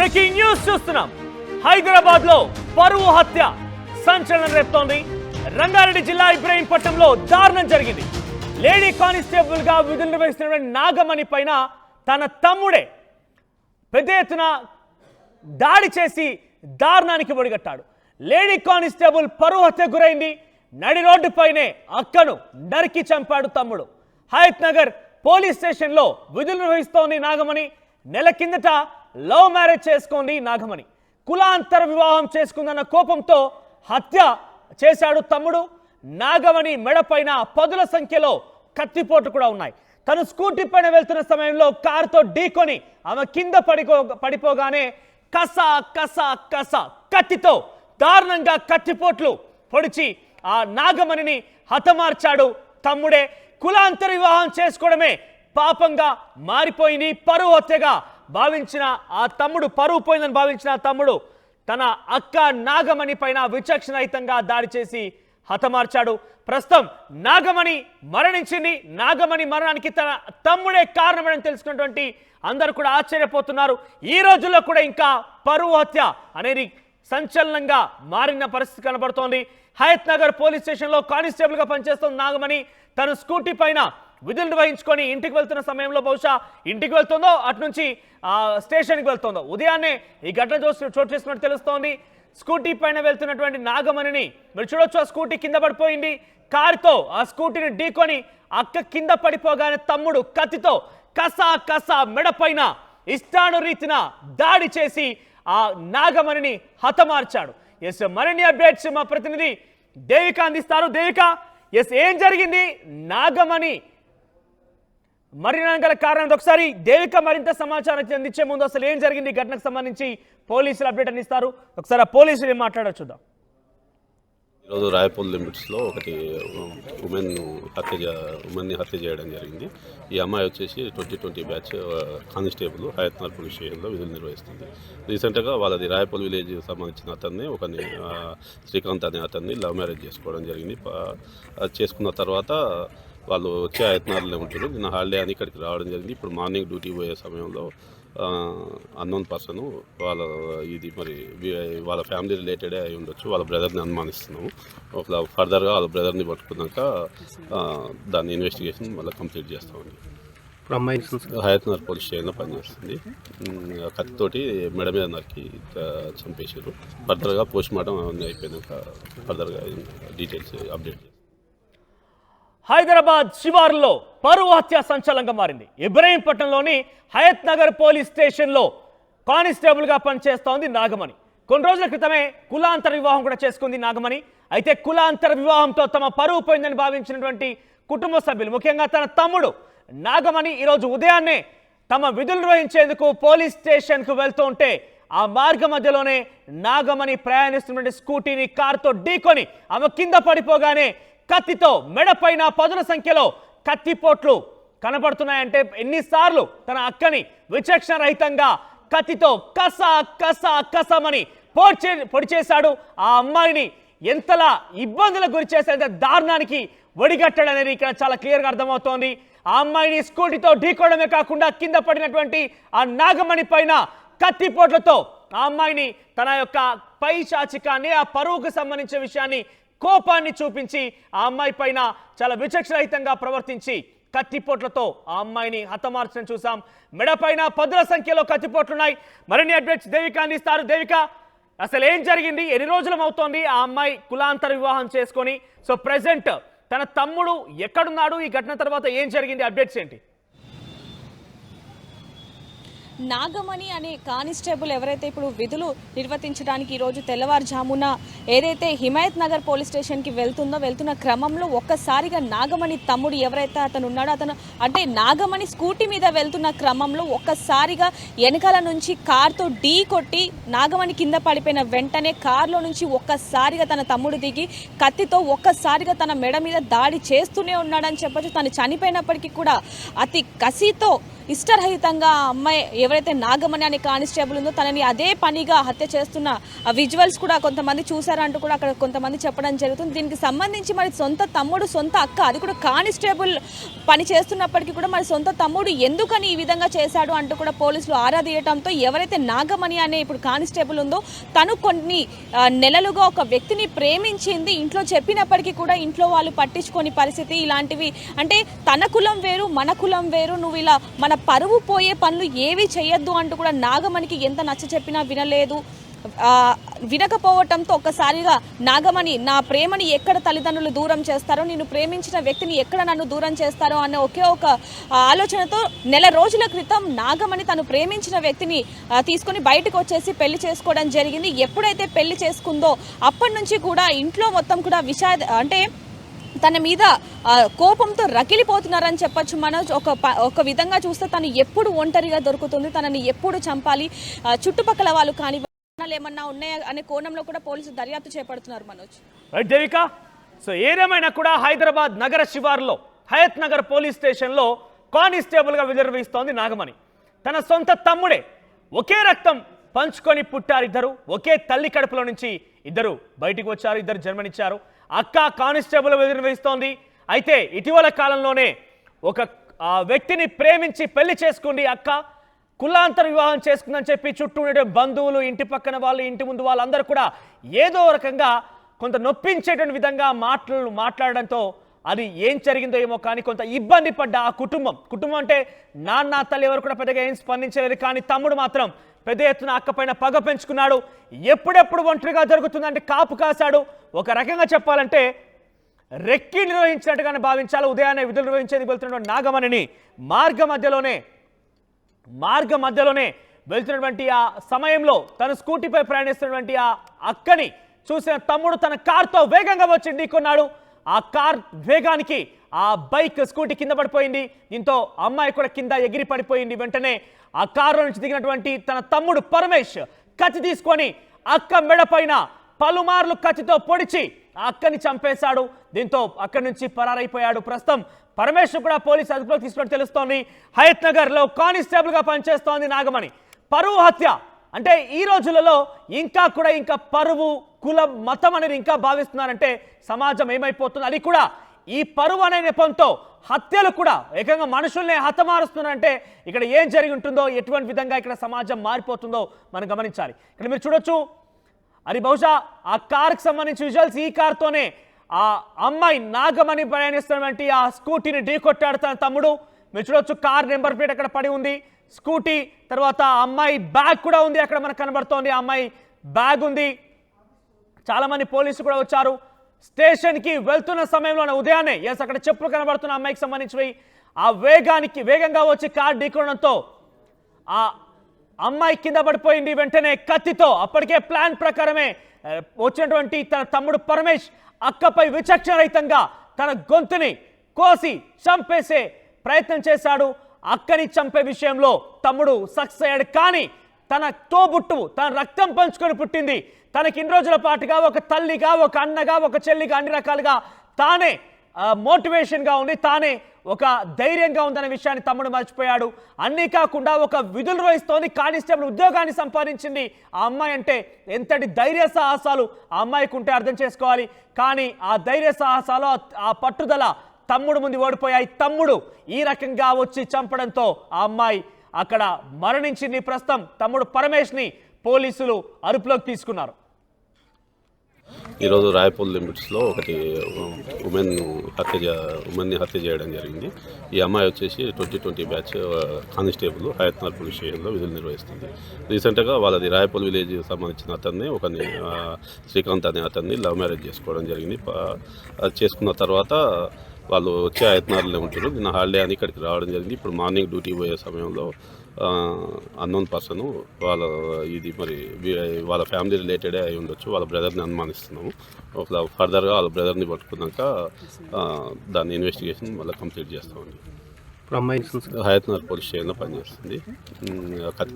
Breaking news చూస్తున్నాం. హైదరాబాద్ లో పరువు హత్య సంచలనం రేపుతోంది. రంగారెడ్డి జిల్లా ఇబ్రహీంపట్నంలో దారుణం జరిగింది. లేడీ కానిస్టేబుల్ గా విధులు నిర్వహిస్తున్న నాగమణి పైన తన తమ్ముడే పెద్ద ఎత్తున దాడి చేసి దారుణానికి ఒడిగట్టాడు. లేడీ కానిస్టేబుల్ పరువు హత్య గురైంది. నడి రోడ్డుపైనే అక్కను నరికి చంపాడు తమ్ముడు. హయత్ నగర్ పోలీస్ స్టేషన్లో విధులు నిర్వహిస్తోంది నాగమణి. నెల కిందట లవ్ మ్యారేజ్ చేసుకుంది నాగమణి. కులాంతర వివాహం చేసుకుందన్న కోపంతో హత్య చేశాడు తమ్ముడు. నాగమణి మెడపైన పదుల సంఖ్యలో కత్తిపోట్లు కూడా ఉన్నాయి. తను స్కూటీ పైన వెళ్తున్న సమయంలో కారుతో ఢీకొని ఆమె కింద పడిపోగానే కస కస కస కత్తితో దారుణంగా కత్తిపోట్లు పొడిచి ఆ నాగమణిని హతమార్చాడు తమ్ముడే. కులాంతర వివాహం చేసుకోవడమే పాపంగా మారిపోయింది. పరువు హత్యగా భావించిన ఆ తమ్ముడు, పరువు పోయిందని భావించిన ఆ తమ్ముడు తన అక్క నాగమణి పైన విచక్షణరహితంగా దాడి చేసి హతమార్చాడు. ప్రస్తుతం నాగమణి మరణించింది. నాగమణి మరణానికి తన తమ్ముడే కారణమని తెలుసుకున్నటువంటి అందరూ కూడా ఆశ్చర్యపోతున్నారు. ఈ రోజుల్లో కూడా ఇంకా పరువు హత్య అనేది సంచలనంగా మారిన పరిస్థితి కనబడుతోంది. హయత్ నగర్ పోలీస్ స్టేషన్లో కానిస్టేబుల్ గా పనిచేస్తున్న నాగమణి తన స్కూటీ పైన విధులు నిర్వహించుకొని ఇంటికి వెళ్తున్న సమయంలో, బహుశా ఇంటికి వెళ్తుందో అటు నుంచి స్టేషన్కి వెళ్తుందో, ఉదయాన్నే ఈ ఘటన చోటు చేసుకున్నట్టు తెలుస్తోంది. స్కూటీ పైన వెళ్తున్నటువంటి నాగమణిని మీరు చూడొచ్చు. ఆ స్కూటీ కింద పడిపోయింది. కారుతో ఆ స్కూటీని ఢీకొని అక్క కింద పడిపోగానే తమ్ముడు కత్తితో కసా కసా మెడపైన ఇష్టానురీతిన దాడి చేసి ఆ నాగమణిని హతమార్చాడు. ఎస్, మరిన్ని అప్డేట్స్ మా ప్రతినిధి దేవిక అందిస్తారు. దేవిక, ఎస్, ఏం జరిగింది? నాగమణి మరణం గల కారణం ఒకసారి దేవిక మరింత సమాచారం అందించే ముందు అసలు ఏం జరిగింది ఈ ఘటనకు సంబంధించి పోలీసులు అప్డేట్ అందిస్తారు. ఒకసారి ఆ పోలీసులు ఏం మాట్లాడారు చూద్దాం. ఈరోజు రాయపూల్ లిమిట్స్లో ఒకటి ఉమెన్ని హత్య చేయడం జరిగింది. ఈ అమ్మాయి వచ్చేసి 2020 batch constable Hayat Nagar police స్టేషన్లో విధులు నిర్వహిస్తుంది. రీసెంట్గా వాళ్ళది రాయపూల్ విలేజ్ సంబంధించిన అతన్ని శ్రీకాంత్ అనే అతన్ని లవ్ మ్యారేజ్ చేసుకోవడం జరిగింది. చేసుకున్న తర్వాత వాళ్ళు వచ్చే హయత్ నగర్లో ఉంటారు. నిన్న హాలిడే అని ఇక్కడికి రావడం జరిగింది. ఇప్పుడు మార్నింగ్ డ్యూటీ పోయే సమయంలో అన్నోన్ పర్సన్ వాళ్ళ ఫ్యామిలీ రిలేటెడే అయి ఉండొచ్చు. వాళ్ళ బ్రదర్ని అనుమానిస్తున్నాము. ఫర్దర్గా వాళ్ళ బ్రదర్ని పట్టుకున్నాక దాన్ని ఇన్వెస్టిగేషన్ మళ్ళీ కంప్లీట్ చేస్తామండి. హయత్ నగర్ పోలీస్ స్టేషన్లో పనిచేస్తుంది. కత్తితోటి మెడ మీద నరికి చంపేశారు. ఫర్దర్గా పోస్ట్ మార్టం అవన్నీ అయిపోయినాక ఫర్దర్గా డీటెయిల్స్ అప్డేట్ చేస్తాం. హైదరాబాద్ శివారులో పరువు హత్య సంచలనంగా మారింది. ఇబ్రహీంపట్నంలోని హయత్ నగర్ పోలీస్ స్టేషన్లో కానిస్టేబుల్ గా పనిచేస్తోంది నాగమణి. కొన్ని రోజుల క్రితమే కులాంతర వివాహం కూడా చేసుకుంది నాగమణి. అయితే కులాంతర వివాహంతో తమ పరువు పోయిందని భావించినటువంటి కుటుంబ సభ్యులు, ముఖ్యంగా తన తమ్ముడు నాగమణి ఈరోజు ఉదయాన్నే తమ విధులు నిర్వహించేందుకు పోలీస్ స్టేషన్ కు వెళ్తూ ఉంటే ఆ మార్గ మధ్యలోనే నాగమణి ప్రయాణిస్తున్నటువంటి స్కూటీని కారుతో ఢీకొని ఆమె కింద పడిపోగానే కత్తితో మెడపైన పదుల సంఖ్యలో కత్తిపోట్లు కనబడుతున్నాయంటే ఎన్నిసార్లు తన అక్కని విచక్షణ రహితంగా కత్తితో కస కస కసమని పొడి చేశాడు. ఆ అమ్మాయిని ఎంతలా ఇబ్బందులకు గురి చేసేంత దారుణానికి ఒడిగట్టాడనేది ఇక్కడ చాలా క్లియర్గా అర్థమవుతోంది. ఆ అమ్మాయిని స్కూటీతో ఢీకోవడమే కాకుండా కింద పడినటువంటి ఆ నాగమణి పైన కత్తిపోట్లతో ఆ అమ్మాయిని తన యొక్క పైశాచికాన్ని, ఆ పరువుకు సంబంధించిన విషయాన్ని, కోపాన్ని చూపించి ఆ అమ్మాయి పైన చాలా విచక్షణరహితంగా ప్రవర్తించి కత్తిపోట్లతో ఆ అమ్మాయిని హతమార్చడం చూసాం. మెడపైన పదుల సంఖ్యలో కత్తిపోట్లున్నాయి. మరిన్ని అప్డేట్స్ దేవిక అందిస్తారు. దేవిక, అసలు ఏం జరిగింది? ఎన్ని రోజులం అవుతోంది ఆ అమ్మాయి కులాంతర వివాహం చేసుకొని? సో ప్రెసెంట్ తన తమ్ముడు ఎక్కడున్నాడు? ఈ ఘటన తర్వాత ఏం జరిగింది? అప్డేట్స్ ఏంటి? నాగమణి అనే కానిస్టేబుల్ ఎవరైతే ఇప్పుడు విధులు నిర్వర్తించడానికి ఈరోజు తెల్లవారుజామున ఏదైతే హిమాయత్ నగర్ పోలీస్ స్టేషన్కి వెళ్తున్న క్రమంలో ఒక్కసారిగా నాగమణి తమ్ముడు ఎవరైతే అతను ఉన్నాడో అంటే నాగమణి స్కూటీ మీద వెళ్తున్న క్రమంలో ఒక్కసారిగా వెనకాల నుంచి కారుతో ఢీ కొట్టి నాగమణి కింద పడిపోయిన వెంటనే కారులో నుంచి ఒక్కసారిగా తన తమ్ముడు దిగి కత్తితో ఒక్కసారిగా తన మెడ మీద దాడి చేస్తూనే ఉన్నాడని చెప్పొచ్చు. తను చనిపోయినప్పటికీ కూడా అతి కసితో ఇష్టరహితంగా అమ్మాయి ఎవరైతే నాగమణి అనే కానిస్టేబుల్ ఉందో తనని అదే పనిగా హత్య చేస్తున్న విజువల్స్ కూడా కొంతమంది చూశారు. చేశారంటూ కూడా అక్కడ కొంతమంది చెప్పడం జరుగుతుంది. దీనికి సంబంధించి మరి సొంత తమ్ముడు, సొంత అక్క, అది కూడా కానిస్టేబుల్ పని చేస్తున్నప్పటికీ కూడా మరి సొంత తమ్ముడు ఎందుకని ఈ విధంగా చేశాడు అంటూ కూడా పోలీసులు ఆరా తీయడంతో ఎవరైతే నాగమణి అనే ఇప్పుడు కానిస్టేబుల్ ఉందో తను కొన్ని నెలలుగా ఒక వ్యక్తిని ప్రేమించింది. ఇంట్లో చెప్పినప్పటికీ కూడా ఇంట్లో వాళ్ళు పట్టించుకొని పరిస్థితి ఇలాంటివి, అంటే తన కులం వేరు మన కులం వేరు, నువ్వు ఇలా మన పరువు పోయే పనులు ఏవి చేయొద్దు అంటూ కూడా నాగమణికి ఎంత నచ్చ చెప్పినా వినలేదు. వినకపోవటంతో ఒక్కసారిగా నాగమణి నా ప్రేమని ఎక్కడ తల్లిదండ్రులు దూరం చేస్తారో, నేను ప్రేమించిన వ్యక్తిని ఎక్కడ నన్ను దూరం చేస్తారో అనే ఒకే ఒక ఆలోచనతో నెల రోజుల క్రితం నాగమణి తను ప్రేమించిన వ్యక్తిని తీసుకొని బయటకు వచ్చేసి పెళ్లి చేసుకోవడం జరిగింది. ఎప్పుడైతే పెళ్లి చేసుకుందో అప్పటి నుంచి కూడా ఇంట్లో మొత్తం కూడా అంటే తన మీద కోపంతో రగిలిపోతున్నారని చెప్పొచ్చు మనోజ్. ఒక విధంగా చూస్తే తను ఎప్పుడు ఒంటరిగా దొరుకుతుంది, తనని ఎప్పుడు చంపాలి, చుట్టుపక్కల వాళ్ళు కానీ ఏమన్నా ఉన్నాయా అనే కోణంలో కూడా పోలీసులు దర్యాప్తు చేపడుతున్నారు మనోజ్. రైట్ దేవిక. సో ఏదేమైనా కూడా హైదరాబాద్ నగర శివారులో హయత్ నగర్ పోలీస్ స్టేషన్లో కానిస్టేబుల్గా విధుర్వహిస్తోంది నాగమణి. తన సొంత తమ్ముడే, ఒకే రక్తం పంచుకొని పుట్టారు ఇద్దరు, ఒకే తల్లి కడుపులో నుంచి ఇద్దరు బయటికి వచ్చారు, ఇద్దరు జన్మనిచ్చారు. అక్క కానిస్టేబుల్ విధుర్వహిస్తోంది. అయితే ఇటీవల కాలంలోనే ఒక వ్యక్తిని ప్రేమించి పెళ్లి చేసుకుంది అక్క. కులాంతర వివాహం చేసుకుందని చెప్పి చుట్టూ ఉండే బంధువులు, ఇంటి పక్కన వాళ్ళు, ఇంటి ముందు వాళ్ళందరూ కూడా ఏదో రకంగా కొంత నొప్పించేటువంటి విధంగా మాట్లాడడంతో అది ఏం జరిగిందో ఏమో కానీ కొంత ఇబ్బంది పడ్డ ఆ కుటుంబం అంటే నాన్న తల్లి ఎవరు కూడా పెద్దగా ఏం స్పందించలేదు. కానీ తమ్ముడు మాత్రం పెద్ద ఎత్తున అక్క పైన పగ పెంచుకున్నాడు. ఎప్పుడెప్పుడు ఒంటరిగా జరుగుతుందంటే కాపు కాశాడు. ఒక రకంగా చెప్పాలంటే రెక్కి నిర్వహించినట్టుగానే భావించాలి. ఉదయాన్నే విధులు నిర్వహించేది వెళ్తున్నటువంటి నాగమణిని మార్గ మధ్యలోనే వెళ్తున్నటువంటి ఆ సమయంలో తన స్కూటీపై ప్రయాణిస్తున్నటువంటి ఆ అక్కని చూసిన తమ్ముడు తన కార్తో వేగంగా వచ్చి ఢీకొన్నాడు. ఆ కార్ వేగానికి ఆ స్కూటీ కింద పడిపోయింది. దీంతో అమ్మాయి కూడా కింద ఎగిరి పడిపోయింది. వెంటనే ఆ కారులో నుంచి దిగినటువంటి తన తమ్ముడు పరమేష్ కత్తి తీసుకొని అక్క మెడపైన పలుమార్లు కత్తితో పొడిచి ఆ అక్కని చంపేశాడు. దీంతో అక్కడి నుంచి పరారైపోయాడు. ప్రస్తుతం పరమేష్ కూడా పోలీసు అదుపులోకి తీసుకున్నట్టు తెలుస్తోంది. హయత్ నగర్లో కానిస్టేబుల్గా పనిచేస్తోంది నాగమణి. పరువు హత్య అంటే ఈ రోజులలో ఇంకా పరువు, కులం, మతం అనేది ఇంకా భావిస్తున్నారంటే సమాజం ఏమైపోతుంది. అది కూడా ఈ పరువు అనే నెపంతో హత్యలు కూడా ఏకంగా మనుషుల్ని హతమారుస్తున్నారంటే ఇక్కడ ఏం జరిగి ఉంటుందో, ఎటువంటి విధంగా ఇక్కడ సమాజం మారిపోతుందో మనం గమనించాలి. ఇక్కడ మీరు చూడొచ్చు, అది బహుశా ఆ కార్కి సంబంధించి విజువల్స్. ఈ కార్తోనే ఆ అమ్మాయి నాగమణి ప్రయాణిస్తున్నటువంటి ఆ స్కూటీని ఢీకొట్టాడు తన తమ్ముడు. మీరు చూడొచ్చు, కార్ నెంబర్ ప్లేట్ అక్కడ పడి ఉంది, స్కూటీ, తర్వాత అమ్మాయి బ్యాగ్ కూడా ఉంది అక్కడ మనకు కనబడుతోంది. ఆ అమ్మాయి బ్యాగ్ ఉంది. చాలా మంది పోలీసులు కూడా వచ్చారు. స్టేషన్కి వెళ్తున్న సమయంలో ఉదయాన్నే అక్కడ చెప్పులు కనబడుతున్న అమ్మాయికి సంబంధించి ఆ వేగంగా వచ్చి కార్ ఢీకొనడంతో ఆ అమ్మాయి కింద పడిపోయింది. వెంటనే కత్తితో అప్పటికే ప్లాన్ ప్రకారమే వచ్చినటువంటి తన తమ్ముడు పరమేష్ అక్కపై విచక్షణరహితంగా తన గొంతుని కోసి చంపేసే ప్రయత్నం చేశాడు. అక్కని చంపే విషయంలో తమ్ముడు సక్సెస్ అయ్యాడు. కానీ తన తోబుట్టువు, తన రక్తం పంచుకొని పుట్టింది, తనకి ఇన్ని రోజుల పాటుగా ఒక తల్లిగా, ఒక అన్నగా, ఒక చెల్లిగా, అన్ని రకాలుగా తానే మోటివేషన్గా ఉంది, తానే ఒక ధైర్యంగా ఉందనే విషయాన్ని తమ్ముడు మర్చిపోయాడు. అన్నీ కాకుండా ఒక విధులు నిర్వహిస్తోంది, కానిస్టేబుల్ ఉద్యోగాన్ని సంపాదించింది ఆ అమ్మాయి. అంటే ఎంతటి ధైర్య సాహసాలు ఆ అమ్మాయికి ఉంటే అర్థం చేసుకోవాలి. కానీ ఆ ధైర్య సాహసాలు, ఆ పట్టుదల తమ్ముడు ముందు ఓడిపోయాయి. తమ్ముడు ఈ రకంగా వచ్చి చంపడంతో ఆ అమ్మాయి అక్కడ మరణించింది. ప్రస్తుతం తమ్ముడు పరమేష్ని పోలీసులు అదుపులోకి తీసుకున్నారు. ఈరోజు రాయపూల్ లిమిట్స్లో ఒకటి ఉమెన్ని హత్య చేయడం జరిగింది. ఈ అమ్మాయి వచ్చేసి 2020 batch constable Hayat Nagar police స్టేషన్లో విధులు నిర్వహిస్తుంది. రీసెంట్గా వాళ్ళది రాయపూల్ విలేజ్ సంబంధించిన అతన్ని, శ్రీకాంత్ అనే అతన్ని లవ్ మ్యారేజ్ చేసుకోవడం జరిగింది. చేసుకున్న తర్వాత వాళ్ళు వచ్చే హయత్ నగర్లో ఉంటారు. నిన్న హాలిడే అని ఇక్కడికి రావడం జరిగింది. ఇప్పుడు మార్నింగ్ డ్యూటీ పోయే సమయంలో అన్నోన్ పర్సన్ వాళ్ళ ఫ్యామిలీ రిలేటెడే అయి ఉండొచ్చు, వాళ్ళ బ్రదర్ని అనుమానిస్తున్నాము. ఫర్దర్గా వాళ్ళ బ్రదర్ని పట్టుకున్నాక దాన్ని ఇన్వెస్టిగేషన్ మళ్ళీ కంప్లీట్ చేస్తామండి. ఇప్పుడు అమ్మాయి హయత్ నగర్ పోలీస్ స్టేషన్లో పనిచేస్తుంది.